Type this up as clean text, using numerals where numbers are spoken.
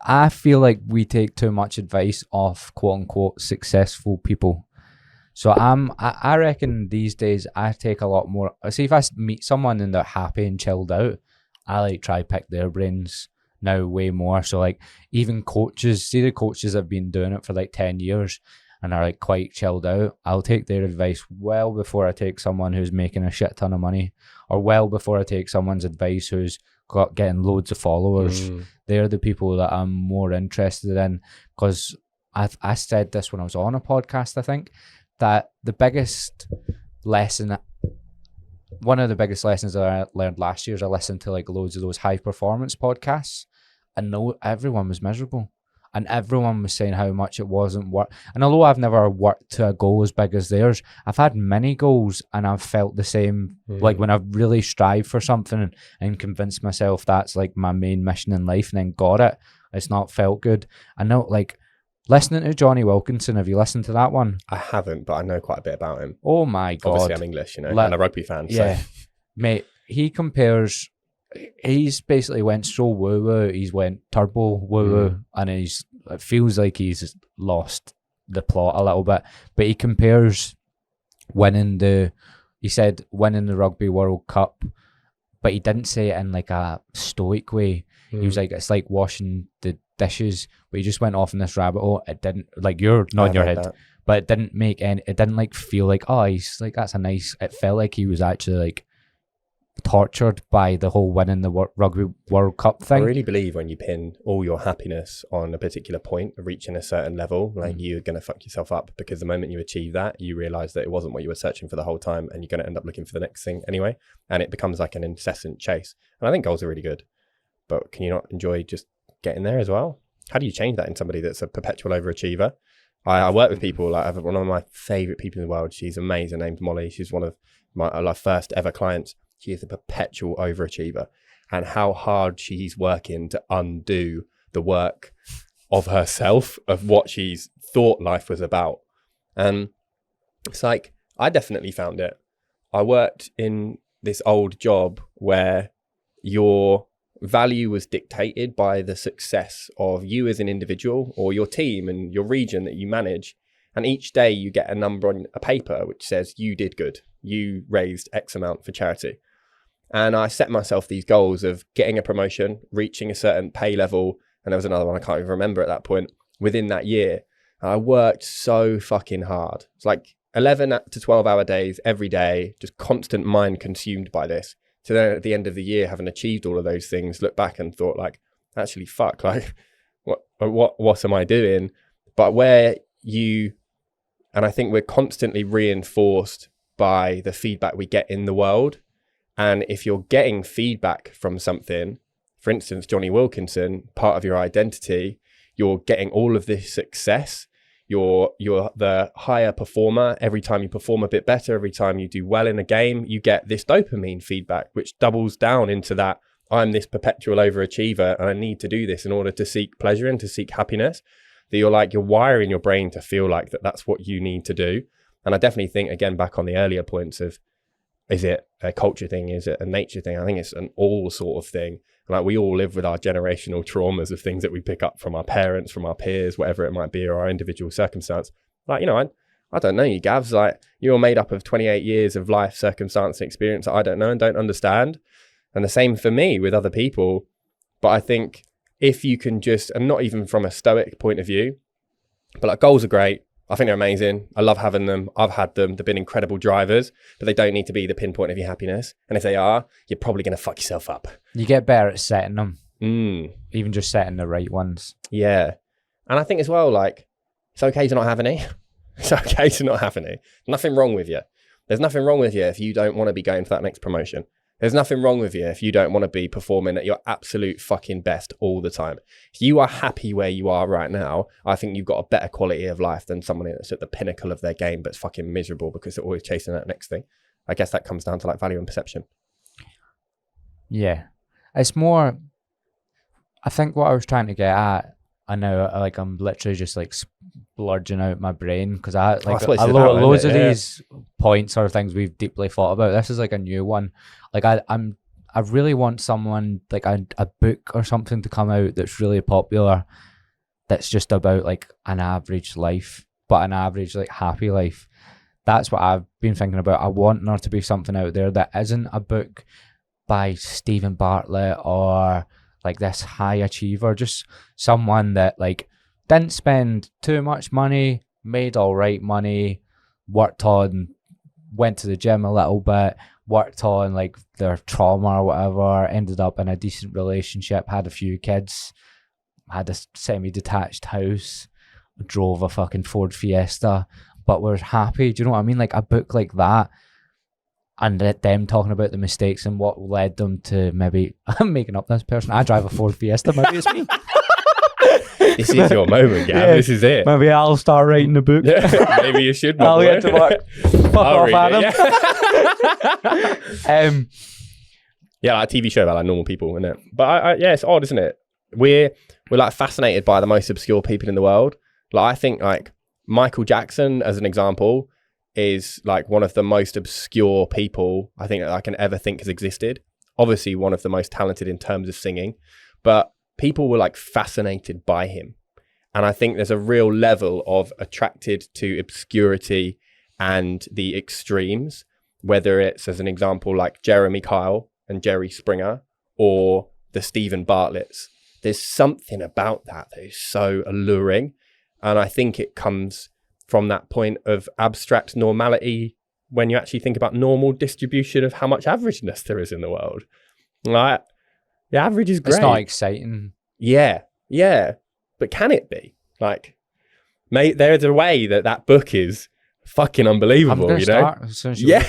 I feel like we take too much advice off quote unquote successful people. So I reckon these days I take a lot more. See, if I meet someone and they're happy and chilled out, I like try pick their brains now way more. So like even coaches, see the coaches have been doing it for like 10 years and are like quite chilled out. I'll take their advice well before I take someone who's making a shit ton of money, or well before I take someone's advice who's getting loads of followers. They're the people that I'm more interested in, because I said this when I was on a podcast, I think, that the biggest lesson, one of the biggest lessons that I learned last year is I listened to like loads of those high performance podcasts, and everyone was miserable. And everyone was saying how much it wasn't work. And although I've never worked to a goal as big as theirs, I've had many goals and I've felt the same. Like when I've really strived for something and convinced myself that's like my main mission in life and then got it, it's not felt good. I know, like, listening to Johnny Wilkinson, have you listened to that one? I haven't, but I know quite a bit about him. Oh my God. Obviously I'm English, and a rugby fan. Yeah. So. Mate, he's basically went so woo-woo, he's went turbo woo-woo, and it feels like he's lost the plot a little bit. But he compares winning the Rugby World Cup, but he didn't say it in like a stoic way. He was like, it's like washing the dishes, but he just went off in this rabbit hole. It didn't, like, you're nodding your head, but it didn't like feel like, oh, he's like, that's a nice, it felt like he was actually like tortured by the whole winning the Rugby World Cup thing. I really believe when you pin all your happiness on a particular point of reaching a certain level, like you're going to fuck yourself up, because the moment you achieve that, you realize that it wasn't what you were searching for the whole time, and you're going to end up looking for the next thing anyway, and it becomes like an incessant chase. And I think goals are really good, but can you not enjoy just getting there as well? How do you change that in somebody that's a perpetual overachiever? I work with people, like I have one of my favorite people in the world. She's amazing, named Molly. She's one of my first ever clients. She is a perpetual overachiever, and how hard she's working to undo the work of herself, of what she's thought life was about. And it's like, I definitely found it. I worked in this old job where your value was dictated by the success of you as an individual, or your team and your region that you manage. And each day you get a number on a paper which says you did good, you raised X amount for charity. And I set myself these goals of getting a promotion, reaching a certain pay level, and there was another one I can't even remember at that point, within that year. And I worked so fucking hard. It's like 11 to 12 hour days every day, just constant mind consumed by this. So then at the end of the year, having achieved all of those things, look back and thought like, actually, fuck, like, what am I doing? But and I think we're constantly reinforced by the feedback we get in the world. And if you're getting feedback from something, for instance, Johnny Wilkinson, part of your identity, you're getting all of this success. You're the higher performer. Every time you perform a bit better, every time you do well in a game, you get this dopamine feedback, which doubles down into that I'm this perpetual overachiever and I need to do this in order to seek pleasure and to seek happiness. That you're wiring your brain to feel like that's what you need to do. And I definitely think, again, back on the earlier points of, is it a culture thing? Is it a nature thing? I think it's an all sort of thing. Like, we all live with our generational traumas of things that we pick up from our parents, from our peers, whatever it might be, or our individual circumstance. Like, I don't know you, Gavs. Like, you're made up of 28 years of life, circumstance, and experience that I don't know and don't understand. And the same for me with other people. But I think if you can just, and not even from a stoic point of view, but like, goals are great. I think they're amazing. I love having them. I've had them. They've been incredible drivers, but they don't need to be the pinpoint of your happiness. And if they are, you're probably going to fuck yourself up. You get better at setting them. Even just setting the right ones. Yeah. And I think as well, like, it's okay to not have any. It's okay to not have any. Nothing wrong with you. There's nothing wrong with you if you don't want to be going for that next promotion. There's nothing wrong with you if you don't want to be performing at your absolute fucking best all the time. If you are happy where you are right now, I think you've got a better quality of life than someone that's at the pinnacle of their game but's fucking miserable because they're always chasing that next thing. I guess that comes down to like value and perception. Yeah. It's more, I think what I was trying to get at, I know, like, I'm literally just like splurging out my brain because I like loads of these points or things we've deeply thought about. This is like a new one. Like I I really want someone like a book or something to come out that's really popular, that's just about like an average life, but an average like happy life. That's what I've been thinking about. I want there to be something out there that isn't a book by Stephen Bartlett or like this high achiever, just someone that like didn't spend too much money, made all right money, went to the gym a little bit, worked on like their trauma or whatever, ended up in a decent relationship, had a few kids, had a semi-detached house, drove a fucking Ford Fiesta, but were happy. Do you know what I mean? Like a book like that, and them talking about the mistakes and what led them to maybe, I'm making up this person, I drive a Ford Fiesta, maybe it's me. This is your moment, Gav. Yeah, this is it. Maybe I'll start writing the book. Maybe you should. I'll get to work. Fuck off, Adam. Yeah, like a TV show about like normal people, isn't it? But yeah, it's odd, isn't it? We're like fascinated by the most obscure people in the world. Like I think like Michael Jackson, as an example, is like one of the most obscure people I think that I can ever think has existed. Obviously, one of the most talented in terms of singing, but people were like fascinated by him. And I think there's a real level of attracted to obscurity and the extremes, whether it's, as an example, like Jeremy Kyle and Jerry Springer or the Stephen Bartletts. There's something about that is so alluring. And I think it comes from that point of abstract normality when you actually think about normal distribution of how much averageness there is in the world. Like, the average is great. It's not exciting. Yeah. But can it be? Like, mate, there's a way that book is fucking unbelievable, I'm you know? start, Yeah.